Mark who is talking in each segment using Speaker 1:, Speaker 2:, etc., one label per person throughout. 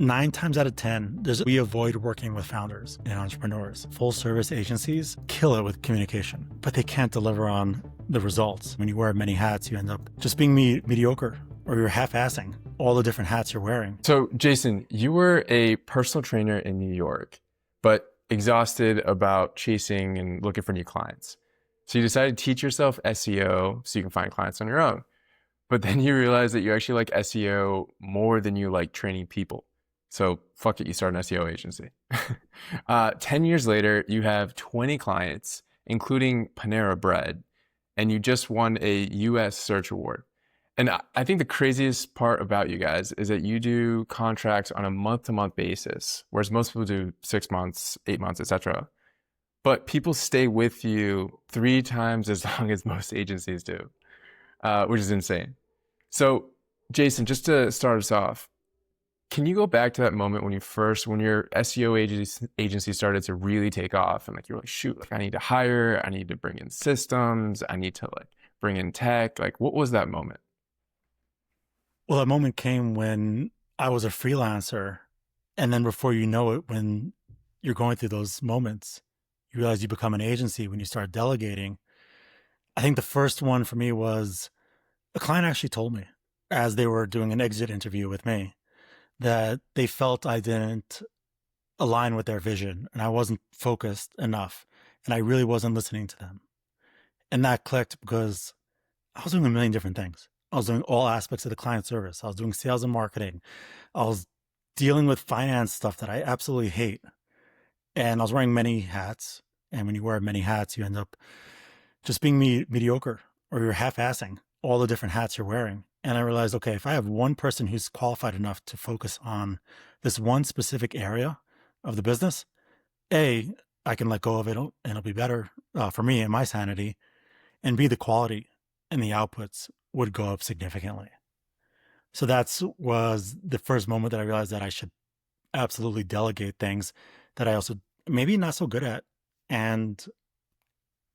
Speaker 1: 9 times out of 10, we avoid working with founders and entrepreneurs. Full service agencies kill it with communication, but they can't deliver on the results. When you wear many hats, you end up just being mediocre, or you're half-assing all the different hats you're wearing.
Speaker 2: So Jason, you were a personal trainer in New York, but exhausted about chasing and looking for new clients. So you decided to teach yourself SEO so you can find clients on your own. But then you realize that you actually like SEO more than you like training people. So fuck it, you start an SEO agency. 10 years later, you have 20 clients, including Panera Bread, and you just won a US search award. And I think the craziest part about you guys is that you do contracts on a month-to-month basis, whereas most people do 6 months, 8 months, etc. But people stay with you 3 times as long as most agencies do, which is insane. So Jason, just to start us off, can you go back to that moment when your SEO agency started to really take off and like you're like, shoot, like I need to hire, I need to bring in systems, I need to like bring in tech. Like what was that moment?
Speaker 1: Well, that moment came when I was a freelancer. And then before you know it, when you're going through those moments, you realize you become an agency when you start delegating. I think the first one for me was a client actually told me as they were doing an exit interview with me that they felt I didn't align with their vision and I wasn't focused enough and I really wasn't listening to them. And that clicked because I was doing a million different things. I was doing all aspects of the client service. I was doing sales and marketing. I was dealing with finance stuff that I absolutely hate. And I was wearing many hats. And when you wear many hats, you end up just being mediocre, or you're half-assing all the different hats you're wearing. And I realized, okay, if I have one person who's qualified enough to focus on this one specific area of the business, A, I can let go of it and it'll be better for me and my sanity. And B, the quality and the outputs would go up significantly. So was the first moment that I realized that I should absolutely delegate things that I also maybe not so good at and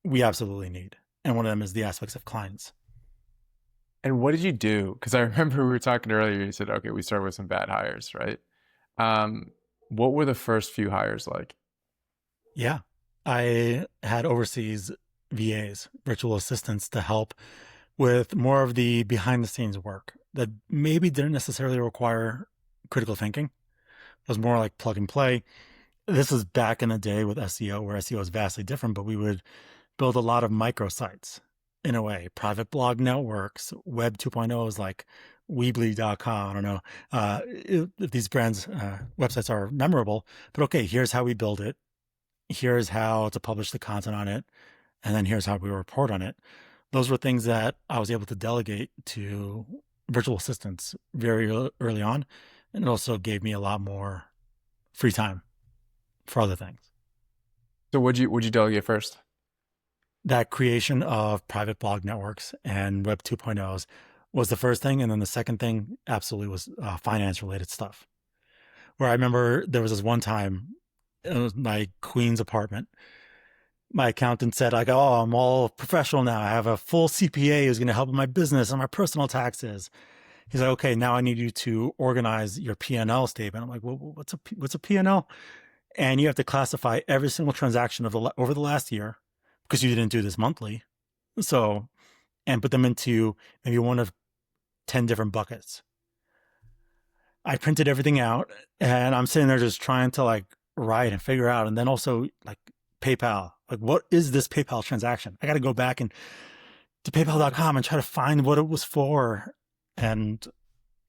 Speaker 1: we absolutely need. And one of them is the aspects of clients.
Speaker 2: And what did you do? Because I remember we were talking earlier, you said, okay, we started with some bad hires, right? What were the first few hires like?
Speaker 1: Yeah, I had overseas VAs, virtual assistants, to help with more of the behind the scenes work that maybe didn't necessarily require critical thinking. It was more like plug and play. This is back in the day with SEO, where SEO is vastly different, but we would build a lot of microsites in a way, private blog networks, web 2.0s like Weebly.com. I don't know if these brands' websites are memorable, but okay, here's how we build it. Here's how to publish the content on it. And then here's how we report on it. Those were things that I was able to delegate to virtual assistants very early on. And it also gave me a lot more free time for other things.
Speaker 2: So would you delegate first?
Speaker 1: That creation of private blog networks and web 2.0s was the first thing. And then the second thing absolutely was finance related stuff, where I remember there was this one time, it was my Queens apartment. My accountant said, like, oh, I'm all professional now. I have a full CPA who's going to help with my business and my personal taxes. He's like, okay, now I need you to organize your P&L statement. I'm like, well, what's a P&L? And you have to classify every single transaction over the last year, because you didn't do this monthly. So, and put them into maybe one of 10 different buckets. I printed everything out and I'm sitting there just trying to like write and figure out. And then also like PayPal, like what is this PayPal transaction? I got to go back and to paypal.com and try to find what it was for. And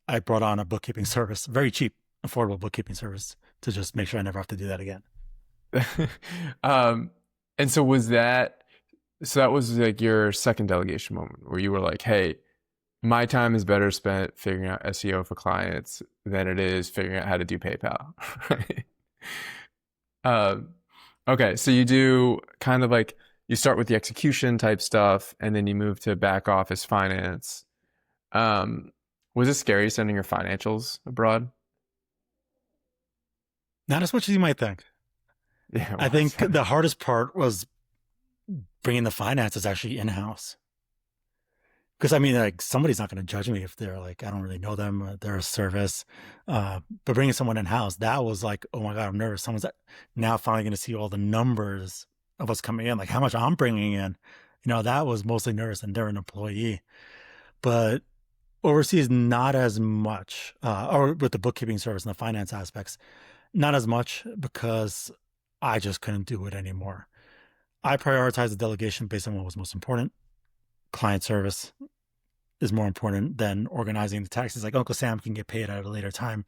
Speaker 1: I brought on a bookkeeping service, very cheap, affordable bookkeeping service, to just make sure I never have to do that again.
Speaker 2: And so that was like your second delegation moment where you were like, hey, my time is better spent figuring out SEO for clients than it is figuring out how to do PayPal. Okay, so you do kind of like, you start with the execution type stuff and then you move to back office finance. Was it scary sending your financials abroad?
Speaker 1: Not as much as you might think.
Speaker 2: Yeah,
Speaker 1: I think the hardest part was bringing the finances actually in-house. Because I mean, like somebody's not going to judge me if they're like, I don't really know them, they're a service. But bringing someone in house, that was like, oh my God, I'm nervous. Someone's now finally going to see all the numbers of what's coming in, like how much I'm bringing in. That was mostly nervous, and they're an employee. But overseas, not as much, or with the bookkeeping service and the finance aspects, not as much because I just couldn't do it anymore. I prioritized the delegation based on what was most important. Client service is more important than organizing the taxes. Like Uncle Sam can get paid at a later time.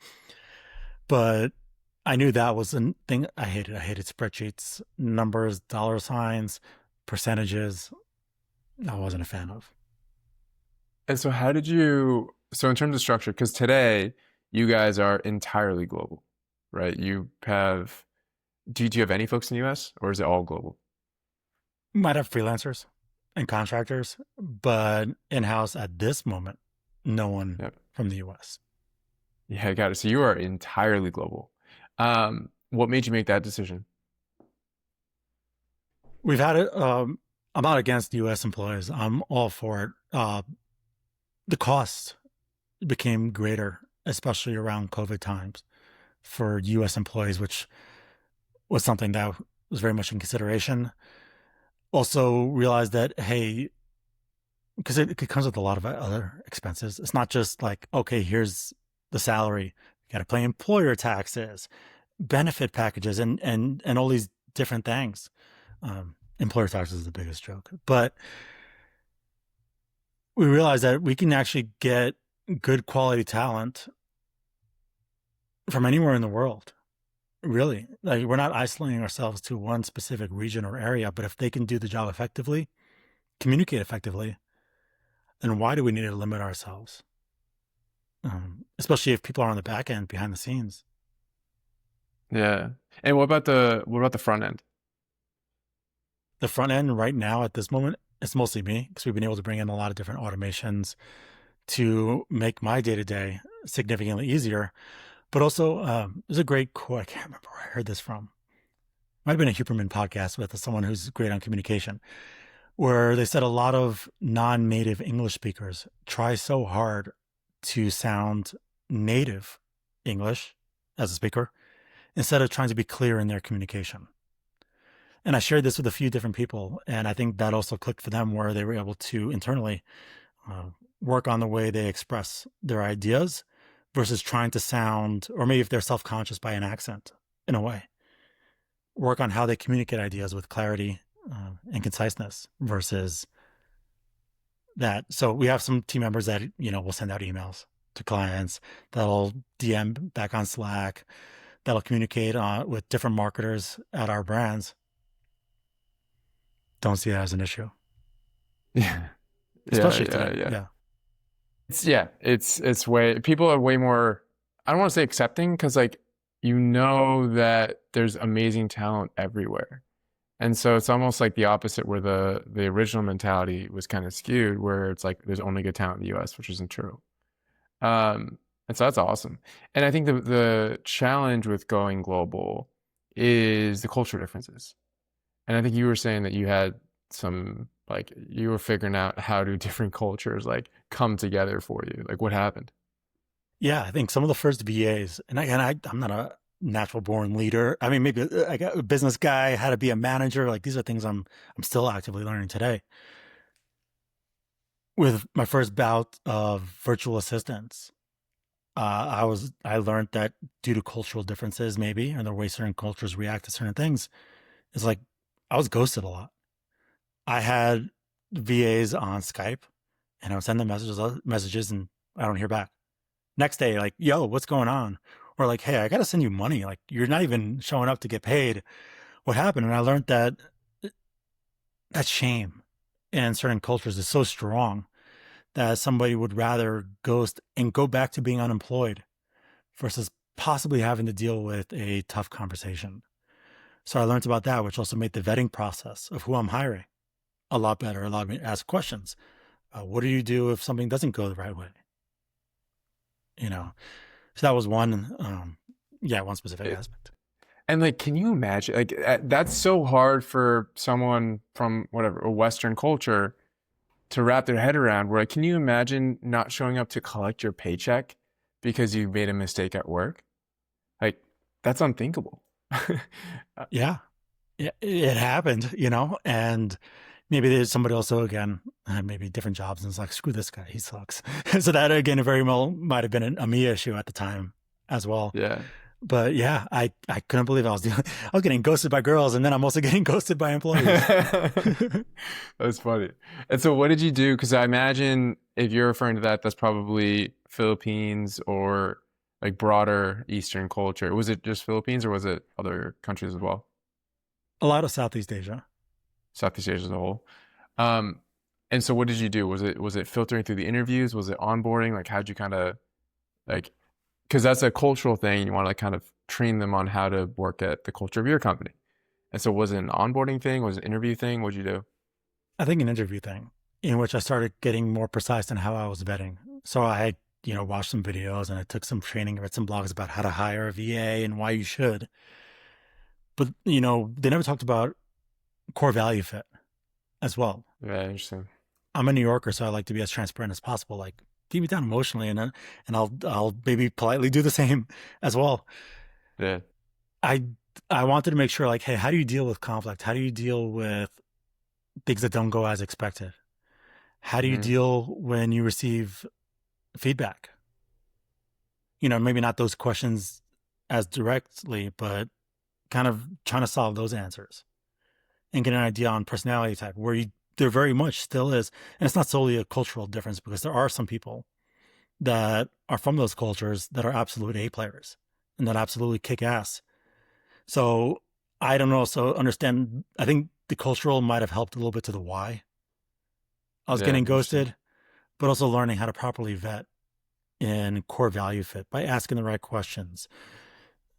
Speaker 1: But I knew that was a thing I hated. I hated spreadsheets, numbers, dollar signs, percentages. I wasn't a fan of.
Speaker 2: And so how did you, so in terms of structure, because today you guys are entirely global, right? Do you have any folks in the US or is it all global?
Speaker 1: Might have freelancers and contractors, but in house at this moment, no one
Speaker 2: Yep.
Speaker 1: from the US.
Speaker 2: Yeah, I got it. So you are entirely global. What made you make that decision?
Speaker 1: We've had it. I'm not against US employees. I'm all for it. The cost became greater, especially around COVID times for US employees, which was something that was very much in consideration. Also realized that, hey, because it comes with a lot of other expenses. It's not just like, okay, here's the salary. You got to pay employer taxes, benefit packages, and all these different things. Employer taxes is the biggest joke, but we realized that we can actually get good quality talent from anywhere in the world. Really, like we're not isolating ourselves to one specific region or area, but if they can do the job effectively, communicate effectively, then why do we need to limit ourselves? Especially if people are on the back end behind the scenes.
Speaker 2: Yeah. And what about the front end?
Speaker 1: The front end right now at this moment, it's mostly me because we've been able to bring in a lot of different automations to make my day to day significantly easier. But also, there's a great quote. I can't remember where I heard this from. Might have been a Huberman podcast with someone who's great on communication, where they said a lot of non-native English speakers try so hard to sound native English as a speaker instead of trying to be clear in their communication. And I shared this with a few different people, and I think that also clicked for them where they were able to internally work on the way they express their ideas versus trying to sound, or maybe if they're self-conscious by an accent in a way, work on how they communicate ideas with clarity and conciseness versus that. So we have some team members that, will send out emails to clients, that'll DM back on Slack, that'll communicate with different marketers at our brands. Don't see that as an issue,
Speaker 2: Yeah.
Speaker 1: especially
Speaker 2: Yeah,
Speaker 1: today.
Speaker 2: yeah.
Speaker 1: Yeah.
Speaker 2: It's way people are way more, I don't want to say accepting because like you know that there's amazing talent everywhere. And so it's almost like the opposite where the original mentality was kind of skewed where it's like there's only good talent in the US, which isn't true. And so that's awesome. And I think the challenge with going global is the culture differences. And I think you were saying that you had some like you were figuring out how do different cultures like come together for you. Like what happened?
Speaker 1: Yeah. I think some of the first VAs, and I'm not a natural born leader. I mean, maybe I got a business guy, how to be a manager. Like these are things I'm still actively learning today. With my first bout of virtual assistants, I learned that due to cultural differences, maybe, and the way certain cultures react to certain things, it's like I was ghosted a lot. I had VAs on Skype, and I would send them messages, and I don't hear back. Next day, like, yo, what's going on? Or like, hey, I got to send you money. Like, you're not even showing up to get paid. What happened? And I learned that shame in certain cultures is so strong that somebody would rather ghost and go back to being unemployed versus possibly having to deal with a tough conversation. So I learned about that, which also made the vetting process of who I'm hiring a lot better. Allowed me to ask questions. What do you do if something doesn't go the right way? So that was one, one specific aspect.
Speaker 2: And like, can you imagine? Like, that's so hard for someone from whatever a Western culture to wrap their head around. Where, like, can you imagine not showing up to collect your paycheck because you made a mistake at work? Like, that's unthinkable.
Speaker 1: Yeah. It happened, and maybe there's somebody also again, maybe different jobs, and it's like, screw this guy, he sucks. So that again, very well might have been a me issue at the time as well.
Speaker 2: Yeah.
Speaker 1: But yeah, I couldn't believe I was getting ghosted by girls, and then I'm also getting ghosted by employees.
Speaker 2: That's funny. And so what did you do? Because I imagine if you're referring to that, that's probably Philippines or like broader Eastern culture. Was it just Philippines or was it other countries as well?
Speaker 1: A lot of Southeast Asia.
Speaker 2: Southeast Asia as a whole. Um, and so what did you do? Was it filtering through the interviews? Was it onboarding? Like how'd you kind of like, because that's a cultural thing. You want to like kind of train them on how to work at the culture of your company. And so was it an onboarding thing? Was it an interview thing? What'd you do?
Speaker 1: I think an interview thing in which I started getting more precise in how I was vetting. So I had, watched some videos and I took some training, read some blogs about how to hire a VA and why you should. But, they never talked about core value fit as well.
Speaker 2: Yeah, interesting.
Speaker 1: I'm a New Yorker, so I like to be as transparent as possible. Like, keep me down emotionally, and I'll maybe politely do the same as well.
Speaker 2: Yeah.
Speaker 1: I I wanted to make sure, like, hey, how do you deal with conflict? How do you deal with things that don't go as expected? How do you
Speaker 2: Hmm.
Speaker 1: deal when you receive feedback? Maybe not those questions as directly, but kind of trying to solve those answers and get an idea on personality type where there very much still is. And it's not solely a cultural difference because there are some people that are from those cultures that are absolute A players and that absolutely kick ass. So I don't know. So understand, I think the cultural might have helped a little bit to the why I was
Speaker 2: Yeah,
Speaker 1: getting
Speaker 2: interesting.
Speaker 1: ghosted, but also learning how to properly vet in core value fit by asking the right questions.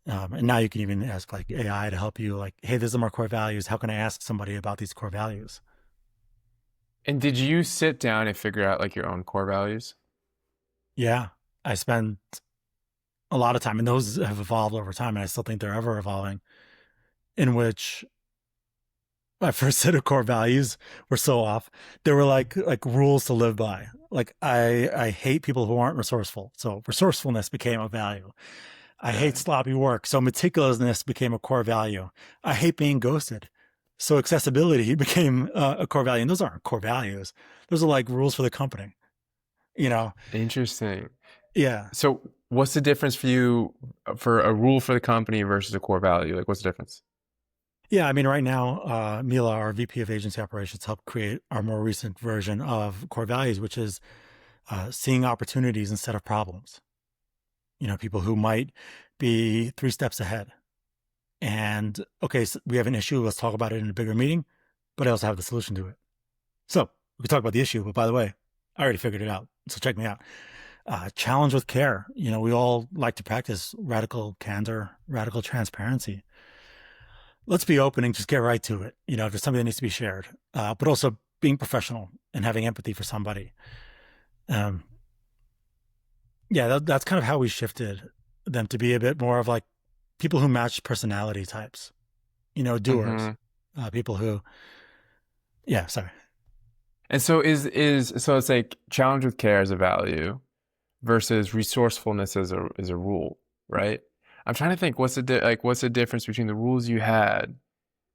Speaker 1: And now you can even ask like AI to help you like, hey, these are my core values. How can I ask somebody about these core values?
Speaker 2: And did you sit down and figure out like your own core values?
Speaker 1: Yeah, I spent a lot of time, and those have evolved over time, and I still think they're ever evolving. In which my first set of core values were so off. They were like rules to live by. Like I hate people who aren't resourceful. So resourcefulness became a value. I hate
Speaker 2: Yeah.
Speaker 1: sloppy work. So meticulousness became a core value. I hate being ghosted. So accessibility became a core value. And those aren't core values. Those are like rules for the company, you know?
Speaker 2: Interesting.
Speaker 1: Yeah.
Speaker 2: So what's the difference for you for a rule for the company versus a core value? Like what's the difference?
Speaker 1: Yeah. I mean, right now, Mila, our VP of agency operations, helped create our more recent version of core values, which is seeing opportunities instead of problems. People who might be 3 steps ahead. And okay, so we have an issue. Let's talk about it in a bigger meeting, but I also have the solution to it. So we can talk about the issue, but by the way, I already figured it out. So check me out. Challenge with care. We all like to practice radical candor, radical transparency. Let's be open and just get right to it. If there's something that needs to be shared, but also being professional and having empathy for somebody. Um, yeah, that's kind of how we shifted them to be a bit more of like people who match personality types, doers,
Speaker 2: Hmm.
Speaker 1: people who, yeah, sorry.
Speaker 2: And so is so it's like challenge with care as a value versus resourcefulness as a rule, right? I'm trying to think what's the difference between the rules you had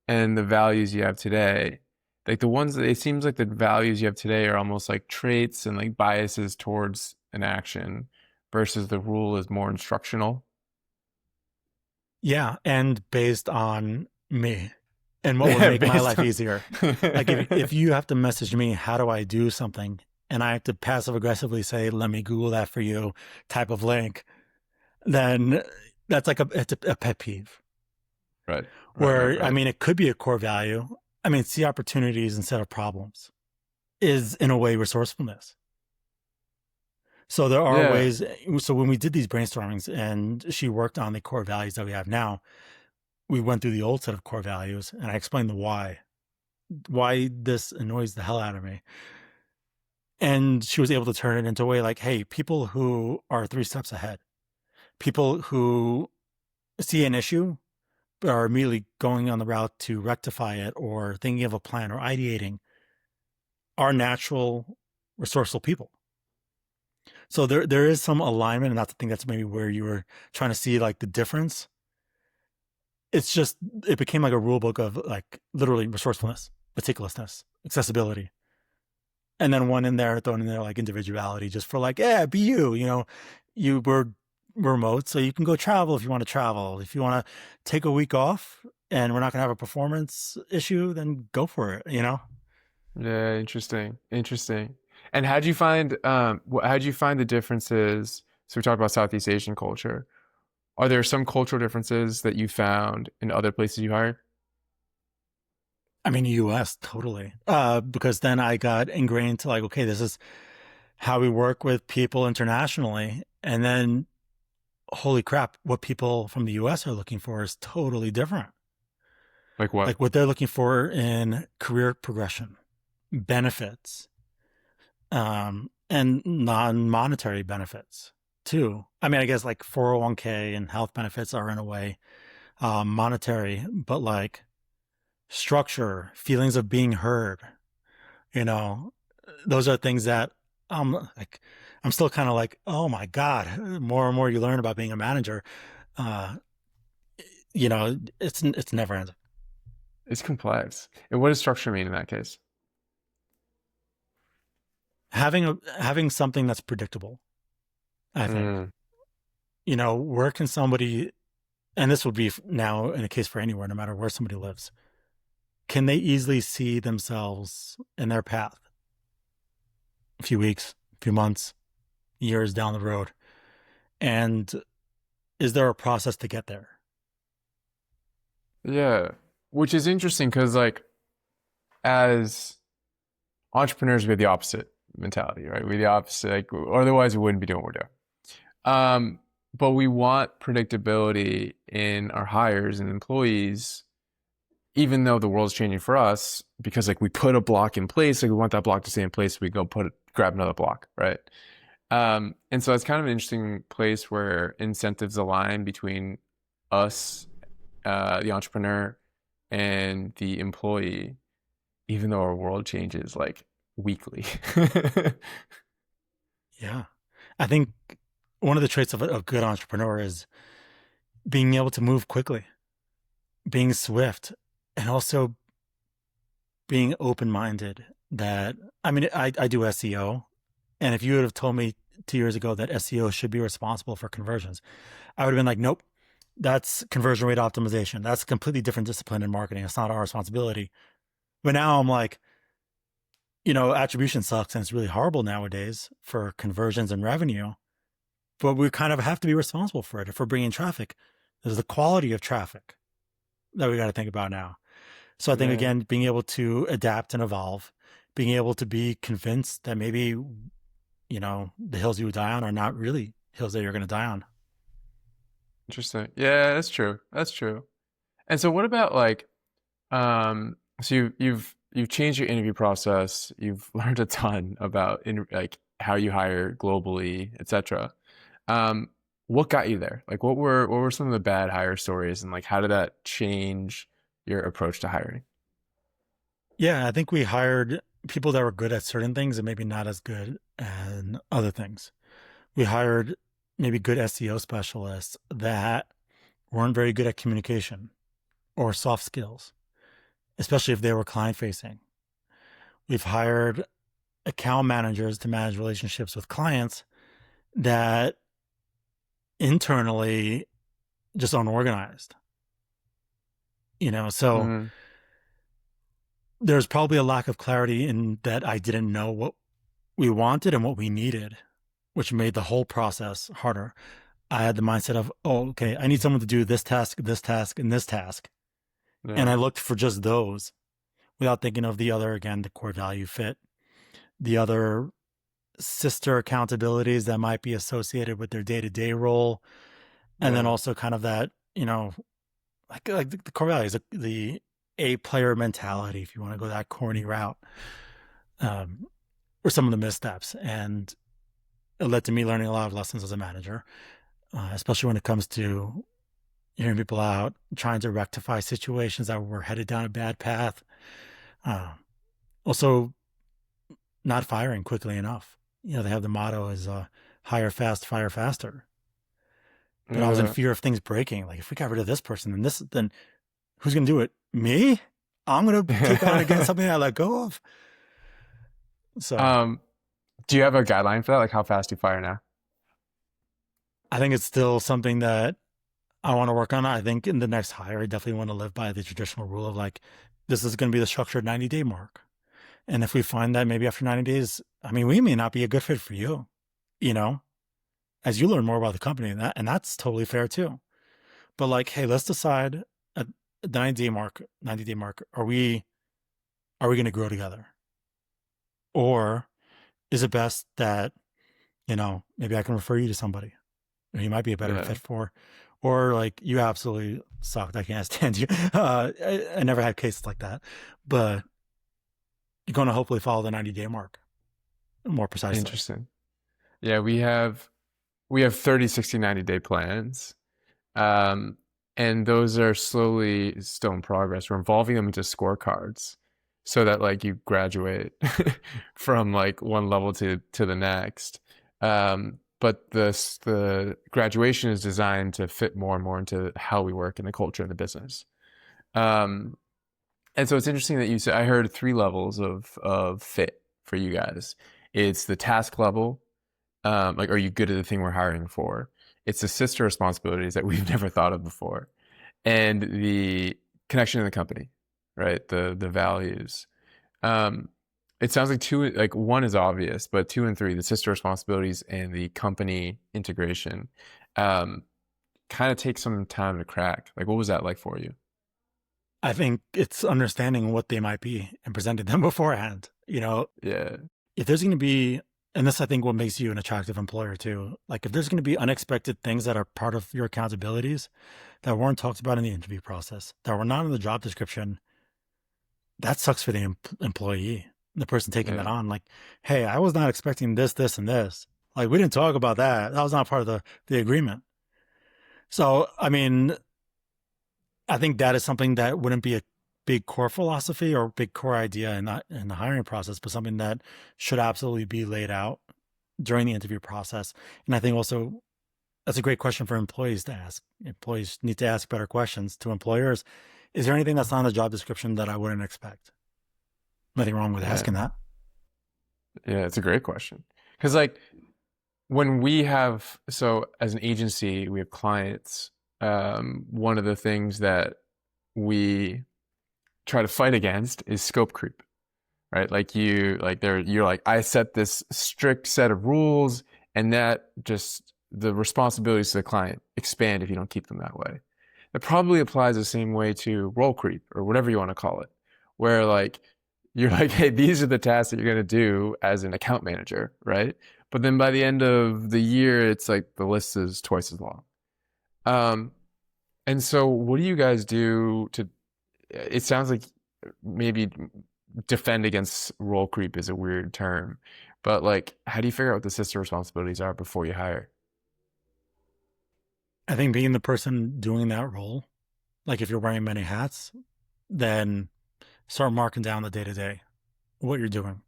Speaker 2: and the values you have today. Like the ones that it seems like the values you have today are almost like traits and like biases towards an action versus the rule is more instructional.
Speaker 1: Yeah. And based on me and what would
Speaker 2: Yeah,
Speaker 1: make my
Speaker 2: based
Speaker 1: life
Speaker 2: on
Speaker 1: easier. Like if you have to message me, how do I do something? And I have to passive aggressively say, let me Google that for you type of link, then that's like it's a pet peeve
Speaker 2: right, right, right,
Speaker 1: where, I
Speaker 2: right.
Speaker 1: mean, it could be a core value. I mean, see opportunities instead of problems is in a way resourcefulness. So there are
Speaker 2: Yeah.
Speaker 1: ways. So when we did these brainstormings and she worked on the core values that we have now, we went through the old set of core values and I explained the why this annoys the hell out of me. And she was able to turn it into a way like, hey, people who are 3 steps ahead, people who see an issue but are immediately going on the route to rectify it or thinking of a plan or ideating, are natural, resourceful people. So there is some alignment, and that's the thing that's maybe where you were trying to see like the difference. It's just it became like a rule book of like literally resourcefulness, meticulousness, accessibility, and then one in there thrown in there like individuality, just for like, yeah, be you. You know, you were remote, so you can go travel if you want to travel. If you want to take a week off, and we're not going to have a performance issue, then go for it. You know.
Speaker 2: Yeah, interesting. Interesting. And how'd you find the differences? So we talked about Southeast Asian culture. Are there some cultural differences that you found in other places you hired?
Speaker 1: I mean, US totally. Because then I got ingrained to like, okay, this is how we work with people internationally. And then, holy crap, what people from the US are looking for is totally different.
Speaker 2: Like what?
Speaker 1: Like what they're looking for in career progression, benefits, and non-monetary benefits too. I mean, I guess like 401k and health benefits are in a way monetary, but like structure, feelings of being heard, you know, those are things that like I'm still kind of like, oh my God, more and more you learn about being a manager. Uh, you know, it's never ending.
Speaker 2: It's complex. And what does structure mean in that case?
Speaker 1: Having something that's predictable, I think.
Speaker 2: Mm,
Speaker 1: You know, where can somebody, and this would be now in a case for anywhere, no matter where somebody lives, can they easily see themselves in their path a few weeks, a few months, years down the road? And is there a process to get there?
Speaker 2: yeah. Which is interesting because like as entrepreneurs, we have the opposite mentality, right? We're the opposite, like, otherwise we wouldn't be doing what we're doing. But we want predictability in our hires and employees, even though the world's changing for us, because like we put a block in place, like we want that block to stay in place, so we go grab another block, right? And so it's kind of an interesting place where incentives align between us, the entrepreneur, and the employee, even though our world changes like weekly.
Speaker 1: Yeah. I think one of the traits of a good entrepreneur is being able to move quickly, being swift, and also being open minded. That, I mean, I do SEO. And if you would have told me 2 years ago that SEO should be responsible for conversions, I would have been like, nope, that's conversion rate optimization. That's a completely different discipline in marketing. It's not our responsibility. But now I'm like, you know, attribution sucks and it's really horrible nowadays for conversions and revenue. But we kind of have to be responsible for it if we're bringing traffic. There's the quality of traffic that we got to think about now. So I think,
Speaker 2: Yeah,
Speaker 1: again, being able to adapt and evolve, being able to be convinced that maybe, you know, the hills you would die on are not really hills that you're going to die on.
Speaker 2: interesting. Yeah, that's true. That's true. And so what about like so you've changed your interview process, you've learned a ton about like how you hire globally, etc. Um, what got you there? Like what were some of the bad hire stories and like how did that change your approach to hiring?
Speaker 1: Yeah, I think we hired people that were good at certain things and maybe not as good at other things. We hired maybe good SEO specialists that weren't very good at communication or soft skills, especially if they were client facing. We've hired account managers to manage relationships with clients that internally just unorganized, you know. So
Speaker 2: Mm,
Speaker 1: there's probably a lack of clarity in that I didn't know what we wanted and what we needed, which made the whole process harder. I had the mindset of, oh, okay, I need someone to do this task, and this task. And
Speaker 2: yeah,
Speaker 1: I looked for just those without thinking of the other, again, the core value fit, the other sister accountabilities that might be associated with their day-to-day role. And then
Speaker 2: yeah,
Speaker 1: also kind of that, you know, like the core values, the A player mentality, if you want to go that corny route, um, or some of the missteps. And it led to me learning a lot of lessons as a manager, especially when it comes to hearing people out, trying to rectify situations that were headed down a bad path. Uh, Also, not firing quickly enough. They have the motto is hire fast, fire faster. But I was in
Speaker 2: Uh,
Speaker 1: fear of things breaking. Like if we got rid of this person, then who's gonna do it? Me? I'm gonna kick on against something I let go of. So
Speaker 2: um, do you have a guideline for that? Like how fast you fire now?
Speaker 1: I think it's still something that I want to work on. I think in the next hire, I definitely want to live by the traditional rule of like, this is going to be the structured 90-day mark. And if we find that maybe after 90 days, I mean, we may not be a good fit for you, you know, as you learn more about the company, and that's totally fair too. But like, hey, let's decide at the 90-day mark, are we going to grow together? Or is it best that, maybe I can refer you to somebody who you might be a better
Speaker 2: Yeah,
Speaker 1: fit for, or like you absolutely sucked. I can't stand you. I never had cases like that, but you're going to hopefully follow the 90-day mark more precisely.
Speaker 2: interesting. Yeah, we have 30, 60, 90-day plans. Um, and those are slowly still in progress. We're involving them into scorecards so that like you graduate from like one level to the next. But the graduation is designed to fit more and more into how we work and the culture of the business. Um, and so it's interesting that you said I heard three levels of fit for you guys. It's the task level, like are you good at the thing we're hiring for? It's the sister responsibilities that we've never thought of before, and the connection in the company, right? The values. Um, it sounds like two, like one is obvious, but two and three, the sister responsibilities and the company integration, um, kind of take some time to crack. Like, what was that like for you?
Speaker 1: I think it's understanding what they might be and presenting them beforehand.
Speaker 2: Yeah,
Speaker 1: If there's going to be, and this I think what makes you an attractive employer too, like if there's going to be unexpected things that are part of your accountabilities that weren't talked about in the interview process, that were not in the job description, that sucks for the employee, the person taking that
Speaker 2: yeah,
Speaker 1: on. Like, hey, I was not expecting this, this, and this. Like, we didn't talk about that. That was not part of the agreement. So, I mean, I think that is something that wouldn't be a big core philosophy or big core idea in the hiring process, but something that should absolutely be laid out during the interview process. And I think also that's a great question for employees to ask. Employees need to ask better questions to employers. Is there anything that's not in the job description that I wouldn't expect? Nothing wrong with
Speaker 2: yeah,
Speaker 1: asking that.
Speaker 2: yeah. It's a great question because like when we have, so as an agency, we have clients. One of the things that we try to fight against is scope creep, right? Like you're like, I set this strict set of rules, and that just the responsibilities to the client expand if you don't keep them that way. It probably applies the same way to role creep or whatever you want to call it, where like you're like, hey, these are the tasks that you're going to do as an account manager, right? But then by the end of the year, it's like the list is twice as long. Um, and so what do you guys do to, it sounds like maybe defend against role creep is a weird term, but like, how do you figure out what the sister responsibilities are before you hire?
Speaker 1: I think being the person doing that role, like if you're wearing many hats, then start marking down the day to day, what you're doing.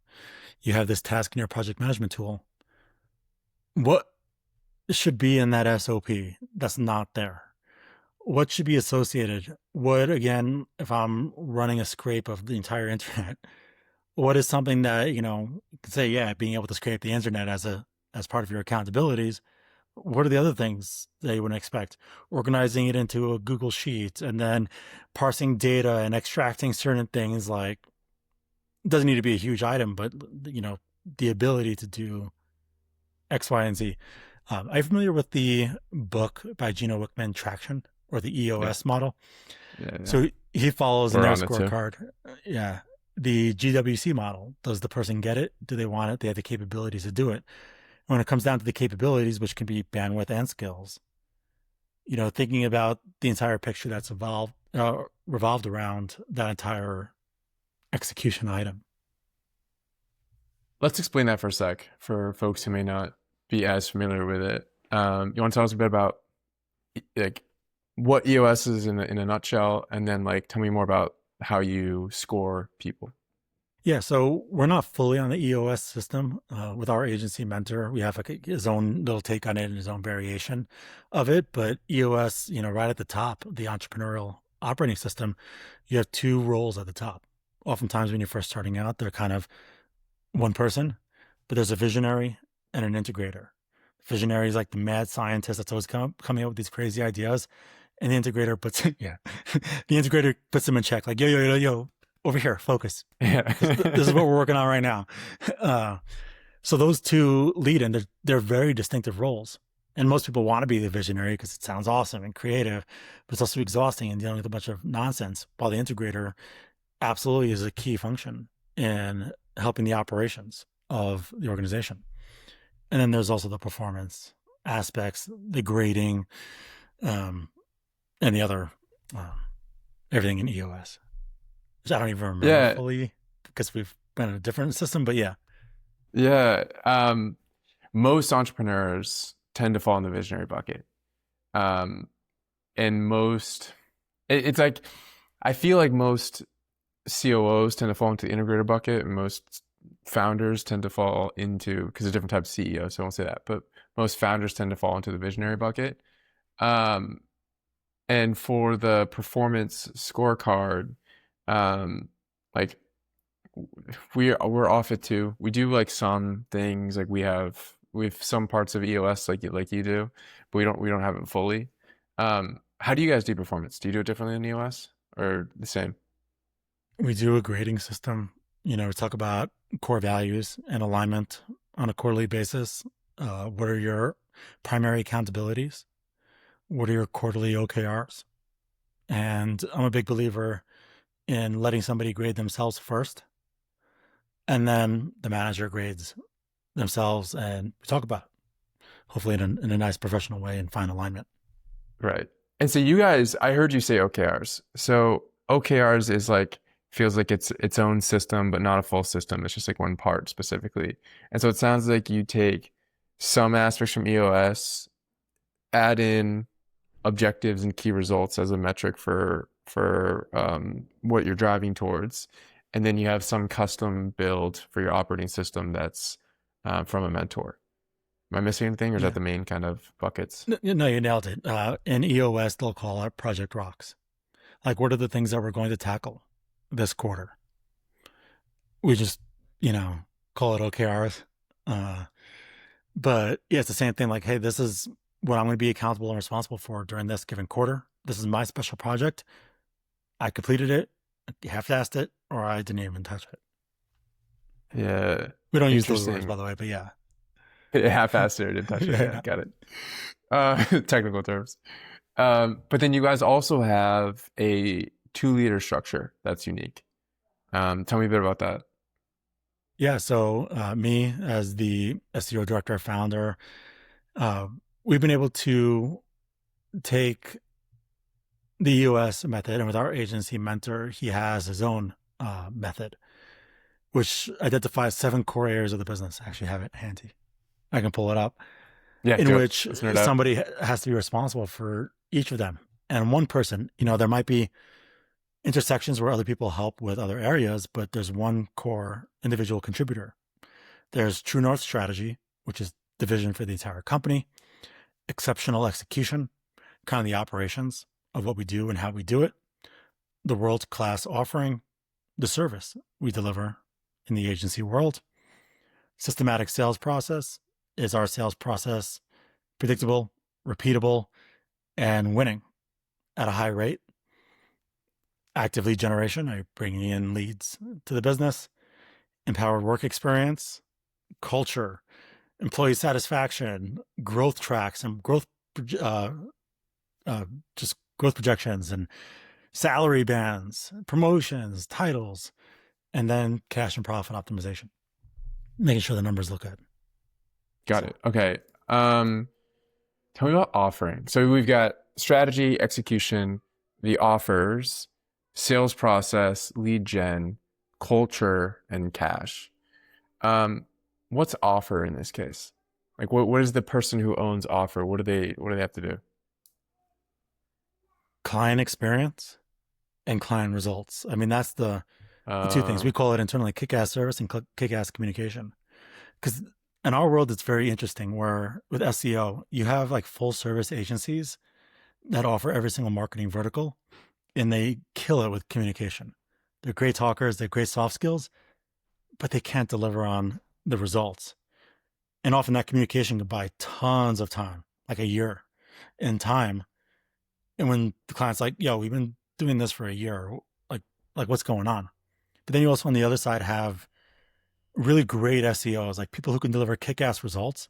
Speaker 1: You have this task in your project management tool. What should be in that SOP that's not there? What should be associated? What, again, if I'm running a scrape of the entire internet, what is something that, you can say, yeah, being able to scrape the internet as part of your accountabilities. What are the other things that you wouldn't expect? Organizing it into a Google Sheet and then parsing data and extracting certain things, like it doesn't need to be a huge item, but the ability to do X, Y, and Z. Are you familiar with the book by Gino Wickman, Traction, or the
Speaker 2: Yeah,
Speaker 1: EOS model?
Speaker 2: yeah, yeah.
Speaker 1: So he follows in
Speaker 2: We're
Speaker 1: their
Speaker 2: on it too.
Speaker 1: scorecard. Yeah. The GWC model. Does the person get it? Do they want it? They have the capabilities to do it. When it comes down to the capabilities, which can be bandwidth and skills, thinking about the entire picture that's revolved around that entire execution item.
Speaker 2: Let's explain that for a sec for folks who may not be as familiar with it. You want to tell us a bit about like what EOS is in a nutshell, and then like tell me more about how you score people.
Speaker 1: Yeah, so we're not fully on the EOS system. With our agency mentor, we have like his own little take on it and his own variation of it. But EOS, right at the top, the entrepreneurial operating system, you have two roles at the top. Oftentimes, when you're first starting out, they're kind of one person, but there's a visionary and an integrator. Visionary is like the mad scientist that's always coming up with these crazy ideas, and the integrator puts yeah, the integrator puts them in check. Like yo, over here, focus.
Speaker 2: Yeah.
Speaker 1: This is what we're working on right now. Uh, so those two lead, and they're very distinctive roles. And most people want to be the visionary because it sounds awesome and creative, but it's also exhausting and dealing with a bunch of nonsense. While the integrator absolutely is a key function in helping the operations of the organization. And then there's also the performance aspects, the grading, and the other everything in EOS. Which I don't even remember
Speaker 2: Yeah.
Speaker 1: fully because we've been in a different system, but yeah.
Speaker 2: Yeah. Most entrepreneurs tend to fall in the visionary bucket. And it's like, I feel like most COOs tend to fall into the integrator bucket, and most founders tend to fall into, because there's different types of CEOs, so I won't say that, but most founders tend to fall into the visionary bucket. And for the performance scorecard, like we're off it too. We do like some things, like we have some parts of EOS like you do, but we don't have it fully. How do you guys do performance? Do you do it differently in EOS or the same?
Speaker 1: We do a grading system. We talk about core values and alignment on a quarterly basis. What are your primary accountabilities? What are your quarterly OKRs? And I'm a big believer in letting somebody grade themselves first, and then the manager grades themselves, and we talk about it, hopefully in a nice professional way, and find alignment.
Speaker 2: Right. And so you guys, I heard you say OKRs. So OKRs is like, feels like it's its own system, but not a full system. It's just like one part specifically. And so it sounds like you take some aspects from EOS, add in objectives and key results as a metric for what you're driving towards, and then you have some custom build for your operating system that's from a mentor. Am I missing anything, or is that the main kind of buckets?
Speaker 1: No, you nailed it. In EOS, they'll call it Project Rocks. Like, what are the things that we're going to tackle this quarter? We just, call it OKRs. But yeah, it's the same thing. Like, hey, this is what I'm going to be accountable and responsible for during this given quarter. This is my special project. I completed it, half-assed it, or I didn't even touch it.
Speaker 2: Yeah.
Speaker 1: We don't use those words, by the way, but yeah.
Speaker 2: Half-assed it, didn't touch it. Yeah, got it. Technical terms. But then you guys also have a 2-leader structure that's unique. Tell me a bit about that.
Speaker 1: Yeah, so me as the SEO director, founder, we've been able to take the EOS method, and with our agency mentor, he has his own method, which identifies 7 core areas of the business. I actually have it handy. I can pull it up.
Speaker 2: Yeah,
Speaker 1: in which somebody has to be responsible for each of them. And one person, there might be intersections where other people help with other areas, but there's one core individual contributor. There's True North strategy, which is the vision for the entire company, exceptional execution, kind of the operations of what we do and how we do it, the world-class offering, the service we deliver in the agency world, systematic sales process. Is our sales process predictable, repeatable, and winning at a high rate? Active lead generation, are you bringing in leads to the business? Empowered work experience, culture, employee satisfaction, growth tracks, and growth projections, and salary bands, promotions, titles, and then cash and profit optimization, making sure the numbers look good.
Speaker 2: Got it. Okay. Tell me about offering. So we've got strategy, execution, the offers, sales process, lead gen, culture, and cash. What's offer in this case? Like, what is the person who owns offer? What do they have to do?
Speaker 1: Client experience and client results. I mean, that's the Well, two things.
Speaker 2: Uh,
Speaker 1: We call it internally Kickass service and Kickass communication. Because in our world, it's very interesting where with SEO, you have like full service agencies that offer every single marketing vertical and they kill it with communication. They're great talkers, they're great soft skills, but they can't deliver on the results. And often that communication can buy tons of time, like a year in time. And when the client's like, yo, we've been doing this for a year, like what's going on? But then you also on the other side have really great SEOs, like people who can deliver kick-ass results,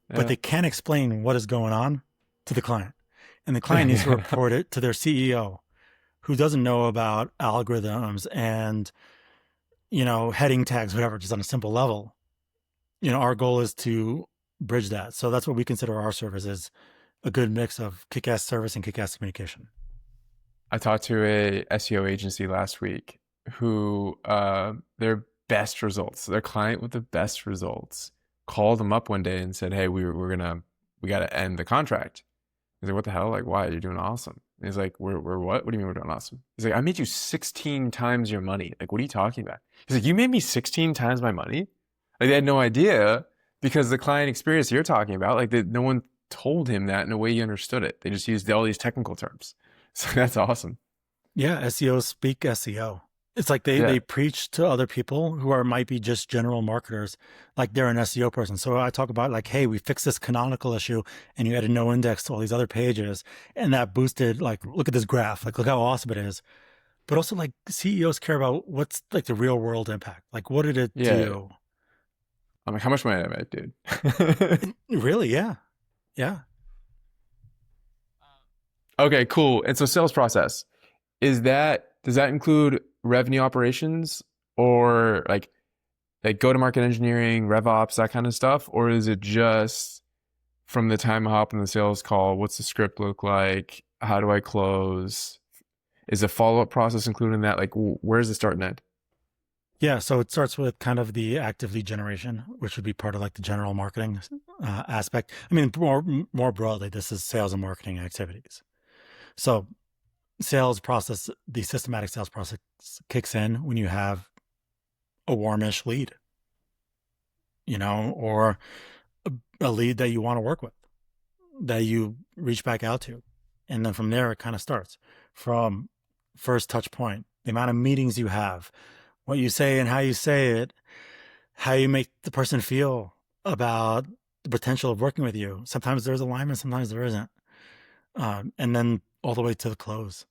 Speaker 1: but
Speaker 2: yeah.
Speaker 1: they can't explain what is going on to the client. And the client needs to report it to their CEO who doesn't know about algorithms and, heading tags, whatever, just on a simple level. Our goal is to bridge that. So that's what we consider our service is a good mix of kick-ass service and kick-ass communication.
Speaker 2: I talked to a SEO agency last week who their best results, their client with the best results, called them up one day and said, "Hey, we got to end the contract." He's like, "What the hell? Like, why? You're doing awesome." And he's like, "We're what? What do you mean we're doing awesome?" He's like, "I made you 16 times your money. Like, what are you talking about?" He's like, "You made me 16 times my money?" Like, they had no idea because the client experience you're talking about, like, no one told him that in a way he understood it. They just used all these technical terms. So that's awesome.
Speaker 1: Yeah, SEOs speak SEO. It's like they,
Speaker 2: Yeah.
Speaker 1: they preach to other people who might be just general marketers, like they're an SEO person. So I talk about like, hey, we fixed this canonical issue and you added no index to all these other pages. And that boosted, like, look at this graph, like, look how awesome it is. But also like CEOs care about what's like the real world impact. Like, what did it
Speaker 2: Yeah.
Speaker 1: do?
Speaker 2: I'm like, how much money did I make, dude?
Speaker 1: Really? Yeah. Yeah.
Speaker 2: Okay, cool. And so sales process, does that include revenue operations or like go-to-market engineering, rev ops, that kind of stuff? Or is it just from the time I hop in the sales call, what's the script look like? How do I close? Is a follow-up process included in that? Like, where does it start and end?
Speaker 1: Yeah, so it starts with kind of the active lead generation, which would be part of like the general marketing aspect. I mean, more broadly, this is sales and marketing activities. So the systematic sales process kicks in when you have a warmish lead, or a lead that you want to work with, that you reach back out to. And then from there, it kind of starts from first touch point, the amount of meetings you have, what you say and how you say it, how you make the person feel about the potential of working with you. Sometimes there's alignment, sometimes there isn't. And then all the way to the close,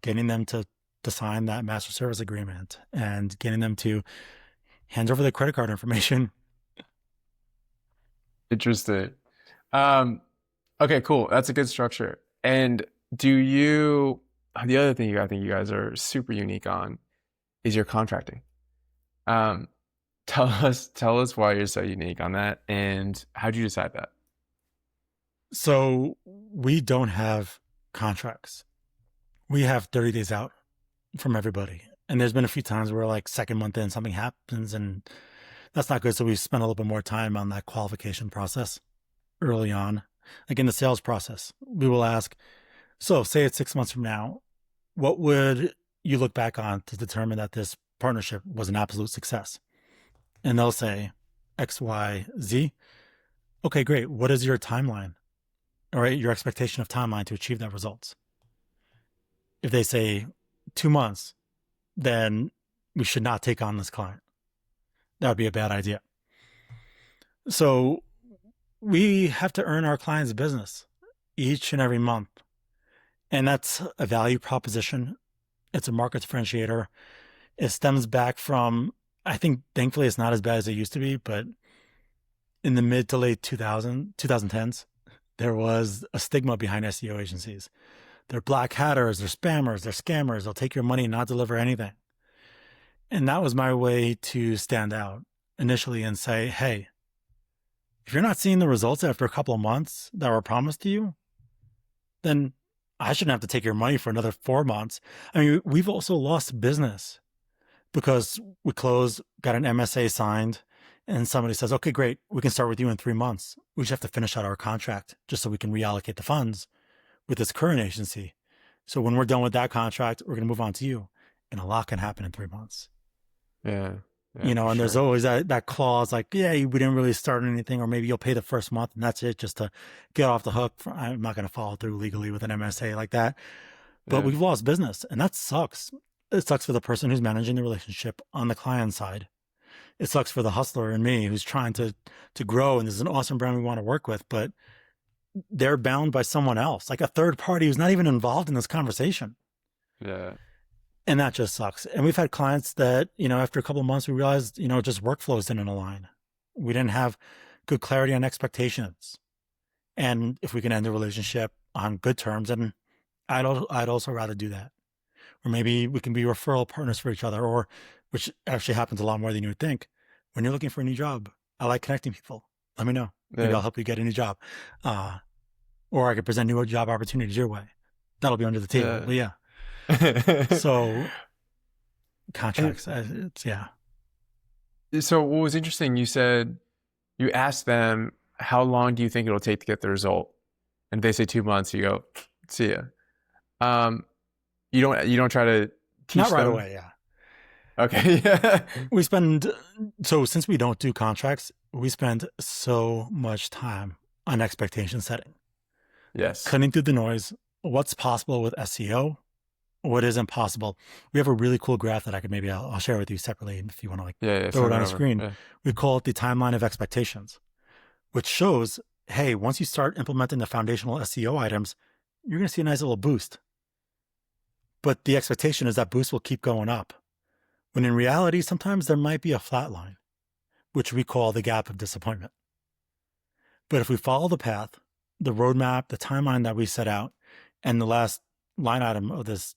Speaker 1: getting them to sign that master service agreement and getting them to hand over the credit card information.
Speaker 2: Interesting. Um, okay, cool. That's a good structure. And the other thing I think you guys are super unique on is your contracting. Um, tell us why you're so unique on that and how'd you decide that?
Speaker 1: So we don't have contracts. We have 30 days out from everybody. And there's been a few times where like second month in something happens and that's not good. So we spent a little bit more time on that qualification process early on. Like in the sales process, we will ask, so say it's 6 months from now, what would you look back on to determine that this partnership was an absolute success? And they'll say X, Y, Z. Okay, great. What is your timeline? All right, your expectation of timeline to achieve that results. If they say 2 months, then we should not take on this client. That would be a bad idea. So we have to earn our clients' business each and every month. And that's a value proposition. It's a market differentiator. It stems back from, I think, thankfully, it's not as bad as it used to be, but in the mid to late 2010s, there was a stigma behind SEO agencies. They're black hatters, they're spammers, they're scammers. They'll take your money and not deliver anything. And that was my way to stand out initially and say, hey, if you're not seeing the results after a couple of months that were promised to you, then I shouldn't have to take your money for another 4 months. I mean, we've also lost business because we got an MSA signed, and somebody says, okay, great, we can start with you in 3 months. We just have to finish out our contract just so we can reallocate the funds with this current agency. So when we're done with that contract, we're going to move on to you. and a lot can happen in 3 months.
Speaker 2: Yeah. Yeah,
Speaker 1: You know,
Speaker 2: for
Speaker 1: and there's
Speaker 2: sure.
Speaker 1: always that clause like, yeah, we didn't really start anything, or maybe you'll pay the first month and that's it, just to get off the hook. I'm not going to follow through legally with an MSA like that. But
Speaker 2: Yeah.
Speaker 1: we've lost business, and that sucks. It sucks for the person who's managing the relationship on the client side. It sucks for the hustler and me who's trying to grow, and this is an awesome brand we want to work with, but they're bound by someone else, like a third party who's not even involved in this conversation.
Speaker 2: Yeah.
Speaker 1: And that just sucks. And we've had clients that, you know, after a couple of months, we realized, you know, just workflows didn't align. We didn't have good clarity on expectations. And if we can end the relationship on good terms, then I'd also rather do that. Or maybe we can be referral partners for each other, or which actually happens a lot more than you would think. When you're looking for a new job, I like connecting people. Let me know. Maybe
Speaker 2: Yeah.
Speaker 1: I'll help you get a new job. Or I could present new job opportunities your way. That'll be under the table.
Speaker 2: Yeah.
Speaker 1: But yeah. So
Speaker 2: And
Speaker 1: contracts, it's, yeah.
Speaker 2: so what was interesting, you said you asked them, how long do you think it'll take to get the result? And they say 2 months, you go, see ya. Um, you don't try to
Speaker 1: Not
Speaker 2: teach
Speaker 1: right
Speaker 2: them.
Speaker 1: away. Yeah.
Speaker 2: Okay. Yeah.
Speaker 1: We spend, so since we don't do contracts, we spend so much time on expectation setting,
Speaker 2: Yes.
Speaker 1: cutting through the noise, what's possible with SEO, what isn't possible. We have a really cool graph that I could maybe I'll share with you separately if you want to like
Speaker 2: Yeah. Yeah.
Speaker 1: throw it
Speaker 2: Send
Speaker 1: on
Speaker 2: it
Speaker 1: a
Speaker 2: over.
Speaker 1: screen.
Speaker 2: Yeah.
Speaker 1: We call it the timeline of expectations, which shows, hey, once you start implementing the foundational SEO items, you're going to see a nice little boost. But the expectation is that boost will keep going up. When in reality, sometimes there might be a flat line, which we call the gap of disappointment. But if we follow the path, the roadmap, the timeline that we set out, and the last line item of this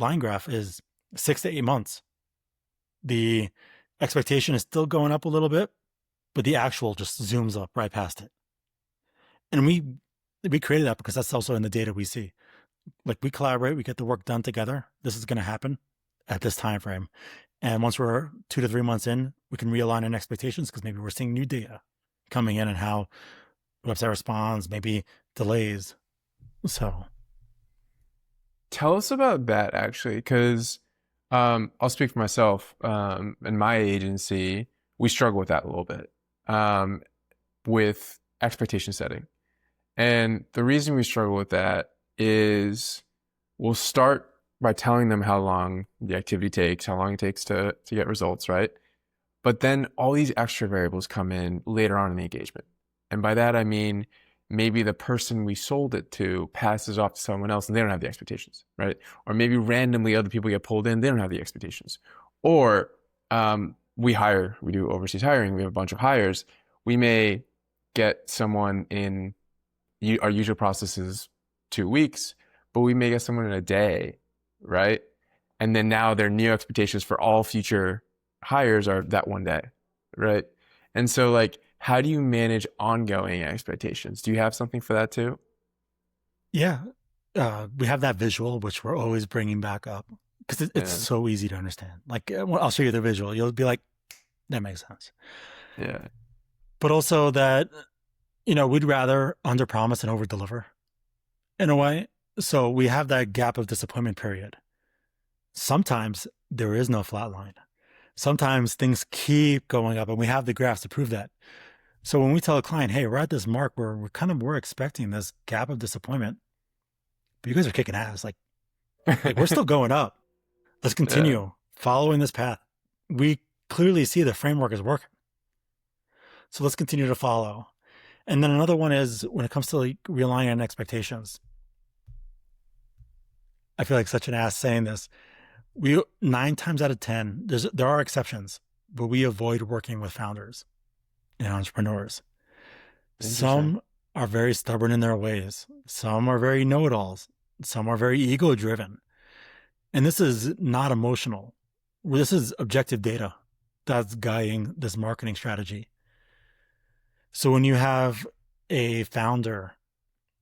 Speaker 1: line graph is 6 to 8 months, the expectation is still going up a little bit, but the actual just zooms up right past it. And we created that because that's also in the data we see. Like we collaborate, we get the work done together. This is going to happen at this time frame. And once we're 2 to 3 months in, we can realign in expectations because maybe we're seeing new data coming in and how the website responds, maybe delays. So
Speaker 2: Tell us about that actually, because I'll speak for myself. In my agency, we struggle with that a little bit, with expectation setting. And the reason we struggle with that is we'll start by telling them how long the activity takes, how long it takes to get results, right? But then all these extra variables come in later on in the engagement. And by that, I mean, maybe the person we sold it to passes off to someone else and they don't have the expectations, right? Or maybe randomly other people get pulled in, they don't have the expectations. Or we do overseas hiring, we have a bunch of hires. We may get someone in, our usual process is 2 weeks, but we may get someone in a day, right? And then now their new expectations for all future hires are that one day, right? And so like, how do you manage ongoing expectations? Do you have something for that too?
Speaker 1: yeah, we have that visual, which we're always bringing back up because it's
Speaker 2: Yeah.
Speaker 1: so easy to understand. Like I'll show you the visual. You'll be like, that makes sense.
Speaker 2: Yeah.
Speaker 1: But also that, you know, we'd rather under promise and over deliver in a way. So we have that gap of disappointment period. Sometimes there is no flat line. Sometimes things keep going up, and we have the graphs to prove that. So when we tell a client, hey, we're at this mark where we're expecting this gap of disappointment, but you guys are kicking ass. Like we're still going up. Let's
Speaker 2: Yeah.
Speaker 1: continue following this path. We clearly see the framework is working. So let's continue to follow. And then another one is when it comes to like realigning on expectations. I feel like such an ass saying this. We 9 times out of 10, there are exceptions, but we avoid working with founders and entrepreneurs.
Speaker 2: Interesting.
Speaker 1: Some are very stubborn in their ways. Some are very know-it-alls. Some are very ego-driven. And this is not emotional. This is objective data that's guiding this marketing strategy. So when you have a founder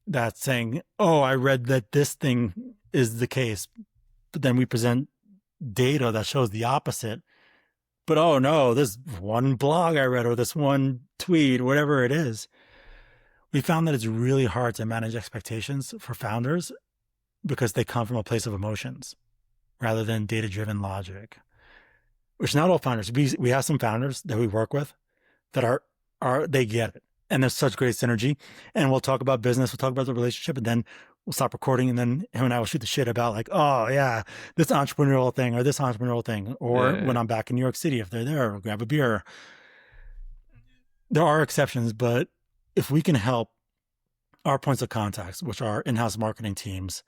Speaker 1: that's saying, oh, I read that this thing is the case, but then we present data that shows the opposite. But oh no, this one blog I read or this one tweet, whatever it is, we found that it's really hard to manage expectations for founders because they come from a place of emotions. rather than data-driven logic. Which not all founders. We have some founders that we work with that are they get it, and there's such great synergy. And we'll talk about business, we'll talk about the relationship, and then we'll stop recording, and then him and I will shoot the shit about like, oh yeah, this entrepreneurial thing or this entrepreneurial thing, or when
Speaker 2: Yeah.
Speaker 1: I'm back in New York City, if they're there, we'll grab a beer. There are exceptions, but if we can help our points of contacts, which are in-house marketing teams,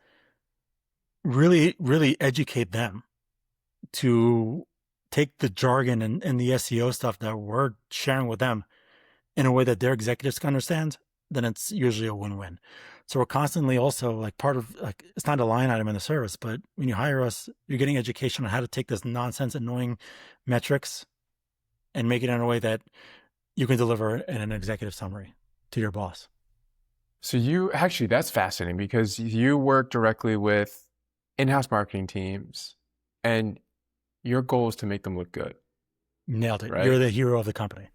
Speaker 1: really, really educate them to take the jargon and the SEO stuff that we're sharing with them in a way that their executives can understand, then it's usually a win-win. So we're constantly also like part of like, it's not a line item in the service, but when you hire us, you're getting education on how to take this nonsense, annoying metrics and make it in a way that you can deliver in an executive summary to your boss.
Speaker 2: So you actually, that's fascinating because you work directly with in-house marketing teams and your goal is to make them look good,
Speaker 1: Nailed it.
Speaker 2: right?
Speaker 1: You're the hero of the company.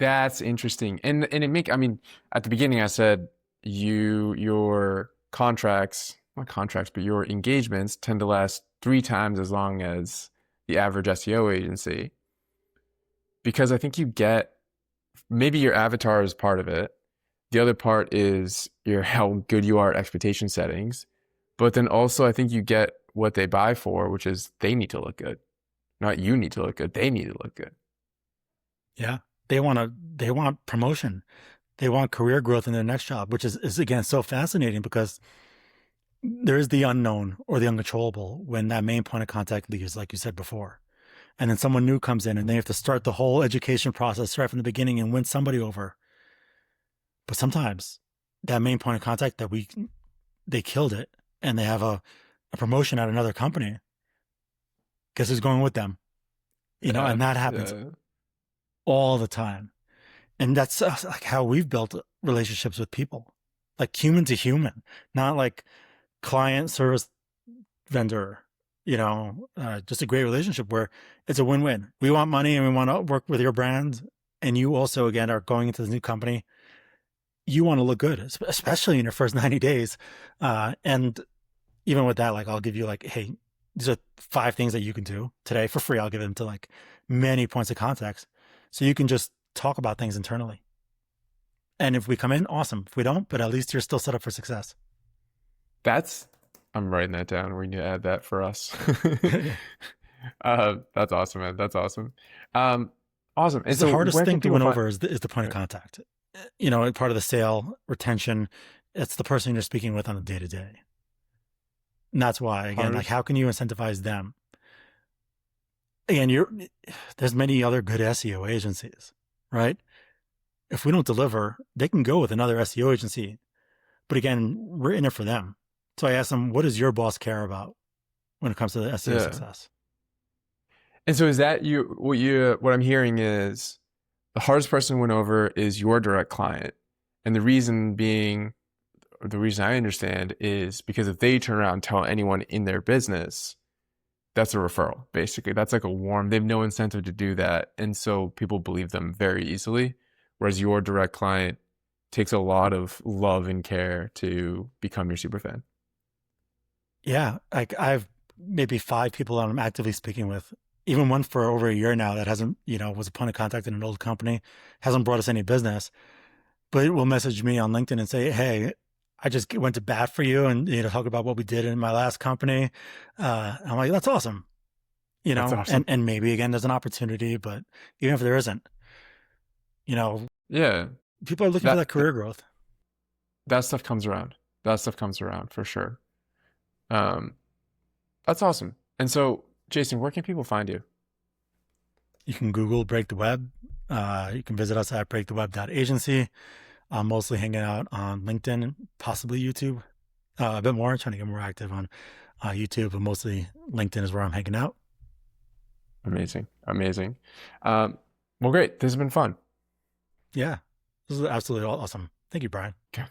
Speaker 1: I
Speaker 2: Interesting. And I mean, at the beginning I said your contracts, not contracts, but your engagements tend to last 3 times as long as the average SEO agency. Because I think you get, maybe your avatar is part of it. The other part is how good you are at expectation settings. But then also I think you get what they buy for, which is they need to look good. Not you need to look good, they need to look good.
Speaker 1: Yeah. They want promotion. They want career growth in their next job, which is again so fascinating because there is the unknown or the uncontrollable when that main point of contact leaves, like you said before. And then someone new comes in and they have to start the whole education process right from the beginning and win somebody over. But sometimes that main point of contact they killed it and they have a promotion at another company. Guess who's going with them?
Speaker 2: Yeah,
Speaker 1: And that happens
Speaker 2: yeah.
Speaker 1: all the time. And that's like how we've built relationships with people, like human to human, not like client service vendor, just a great relationship where it's a win-win. We want money and we want to work with your brand. And you also, again, are going into the new company. You want to look good, especially in your first 90 days. And even with that, like, I'll give you like, hey, these are 5 things that you can do today for free. I'll give them to like many points of contact. So you can just talk about things internally. And if we come in, awesome. If we don't, but at least you're still set up for success.
Speaker 2: I'm writing that down. We need to add that for us. That's awesome, man. That's awesome. Awesome. And
Speaker 1: It's the
Speaker 2: so
Speaker 1: hardest
Speaker 2: where can
Speaker 1: thing to
Speaker 2: people
Speaker 1: win
Speaker 2: find?
Speaker 1: over is the point of contact. Part of the sale, retention, it's the person you're speaking with on a day to day. And that's why, again, like, how can you incentivize them? Again, there's many other good SEO agencies, right? If we don't deliver, they can go with another SEO agency. But again, we're in it for them. So I asked them, what does your boss care about when it comes to the SEO
Speaker 2: Yeah.
Speaker 1: success?
Speaker 2: And so is that what I'm hearing is the hardest person to win over is your direct client. And the reason being, or the reason I understand is because if they turn around and tell anyone in their business, that's a referral, basically. That's like they have no incentive to do that. And so people believe them very easily. Whereas your direct client takes a lot of love and care to become your super fan.
Speaker 1: Yeah. Like I've maybe 5 people that I'm actively speaking with, even one for over a year now that hasn't, was a point of contact in an old company, hasn't brought us any business, but it will message me on LinkedIn and say, hey, I just went to bat for you and, talk about what we did in my last company. I'm like, that's awesome.
Speaker 2: That's awesome.
Speaker 1: And maybe again, there's an opportunity, but even if there isn't,
Speaker 2: Yeah.
Speaker 1: people are looking for that career growth.
Speaker 2: That stuff comes around. That stuff comes around for sure. That's awesome. And so, Jason, where can people find you?
Speaker 1: You can Google Break the Web. You can visit us at breaktheweb.agency. I'm mostly hanging out on LinkedIn, possibly YouTube, a bit more. I'm trying to get more active on YouTube, but mostly LinkedIn is where I'm hanging out.
Speaker 2: Amazing. Amazing. Well, great. This has been fun.
Speaker 1: Yeah, this is absolutely awesome. Thank you, Brian.
Speaker 2: Okay.